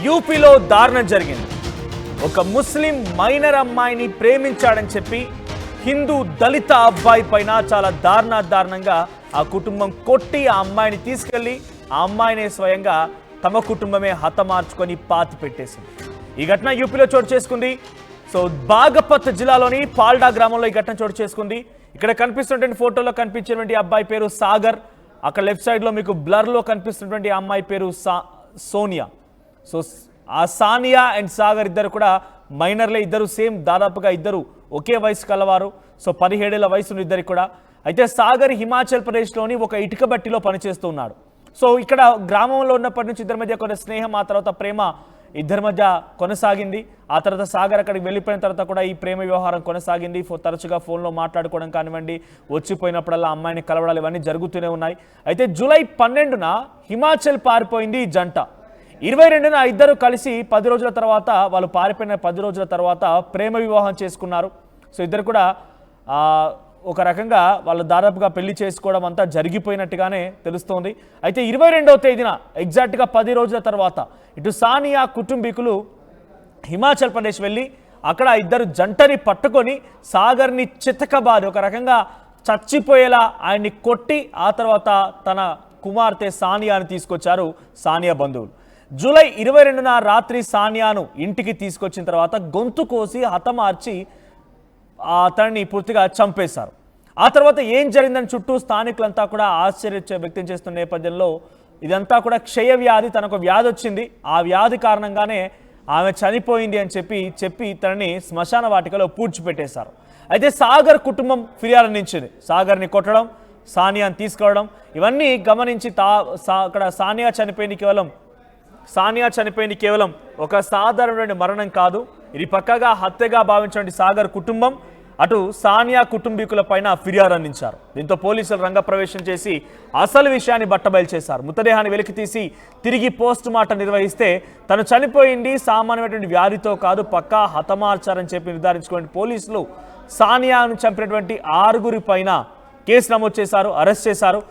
యూపీలో దారుణం జరిగింది. ఒక ముస్లిం మైనర్ అమ్మాయిని ప్రేమించాడని చెప్పి హిందూ దళిత అబ్బాయి పైన చాలా దారుణంగా ఆ కుటుంబం కొట్టి ఆ అమ్మాయిని తీసుకెళ్లి ఆ అమ్మాయిని స్వయంగా తమ కుటుంబమే హతమార్చుకొని పాతి పెట్టేసింది. ఈ ఘటన యూపీలో చోటు చేసుకుంది. సో బాగపత్ జిల్లాలోని పాల్డా గ్రామంలో ఈ ఘటన చోటు చేసుకుంది. ఇక్కడ కనిపిస్తున్నటువంటి ఫోటోలో కనిపించేటువంటి అబ్బాయి పేరు సాగర్. అక్కడ లెఫ్ట్ సైడ్లో మీకు బ్లర్లో కనిపిస్తున్నటువంటి అమ్మాయి పేరు సోనియా. సో ఆ సానియా అండ్ సాగర్ ఇద్దరు కూడా మైనర్లే. ఇద్దరు సేమ్ దాదాపుగా ఇద్దరు ఒకే వయసు కలవారు. సో 17 ఏళ్ల వయసు ఇద్దరికి కూడా. అయితే సాగర్ హిమాచల్ ప్రదేశ్లోని ఒక ఇటుక బట్టిలో పనిచేస్తూ ఉన్నాడు. సో ఇక్కడ గ్రామంలో ఉన్నప్పటి నుంచి ఇద్దరి మధ్య కొంత స్నేహం, ఆ తర్వాత ప్రేమ ఇద్దరి మధ్య కొనసాగింది. ఆ తర్వాత సాగర్ అక్కడికి వెళ్ళిపోయిన తర్వాత కూడా ఈ ప్రేమ వ్యవహారం కొనసాగింది. తరచుగా ఫోన్లో మాట్లాడుకోవడం కానివ్వండి, వచ్చిపోయినప్పుడల్లా అమ్మాయిని కలవడాలు ఇవన్నీ జరుగుతూనే ఉన్నాయి. అయితే జూలై 12న హిమాచల్ పారిపోయింది ఈ జంట. 22న ఇద్దరు కలిసి 10 రోజుల తర్వాత, వాళ్ళు పారిపోయిన 10 రోజుల తర్వాత ప్రేమ వివాహం చేసుకున్నారు. సో ఇద్దరు కూడా ఒక రకంగా వాళ్ళు దాదాపుగా పెళ్లి చేసుకోవడం అంతా జరిగిపోయినట్టుగానే తెలుస్తోంది. అయితే 22వ తేదీన ఎగ్జాక్ట్గా 10 రోజుల తర్వాత ఇటు సానియా కుటుంబీకులు హిమాచల్ ప్రదేశ్ వెళ్ళి అక్కడ ఇద్దరు జంటని పట్టుకొని సాగర్ని చితకబాది ఒక రకంగా చచ్చిపోయేలా ఆయన్ని కొట్టి ఆ తర్వాత తన కుమార్తె సానియాను తీసుకొచ్చారు సానియా బంధువులు. జూలై 22న రాత్రి సానియాను ఇంటికి తీసుకొచ్చిన తర్వాత గొంతు కోసి హతమార్చి అతన్ని పూర్తిగా చంపేశారు. ఆ తర్వాత ఏం జరిగిందని చుట్టూ స్థానికులంతా కూడా ఆశ్చర్య వ్యక్తం చేస్తున్న నేపథ్యంలో ఇదంతా కూడా క్షయ వ్యాధి, తనకు వ్యాధి వచ్చింది, ఆ వ్యాధి కారణంగానే ఆమె చనిపోయింది అని చెప్పి తనని శ్మశాన వాటికలో పూడ్చిపెట్టేశారు. అయితే సాగర్ కుటుంబం ఫిర్యాదు అందించింది. సాగర్ని కొట్టడం, సానియాని తీసుకురావడం ఇవన్నీ గమనించి అక్కడ సానియా చనిపోయింది కేవలం ఒక సాధారణమైన మరణం కాదు, ఇది పక్కగా హత్యగా భావించిన సాగర్ కుటుంబం అటు సానియా కుటుంబీకుల పైన ఫిర్యాదు అందించారు. దీంతో పోలీసులు రంగప్రవేశం చేసి అసలు విషయాన్ని బట్టబయలు చేశారు. మృతదేహాన్ని వెలికితీసి తిరిగి పోస్ట్ మార్టం నిర్వహిస్తే తను చనిపోయింది సామాన్యమైనటువంటి వ్యాధితో కాదు, పక్కా హతమార్చారని చెప్పి నిర్ధారించుకున్న పోలీసులు సానియాను చంపినటువంటి 6 పైన కేసు నమోదు చేశారు, అరెస్ట్ చేశారు.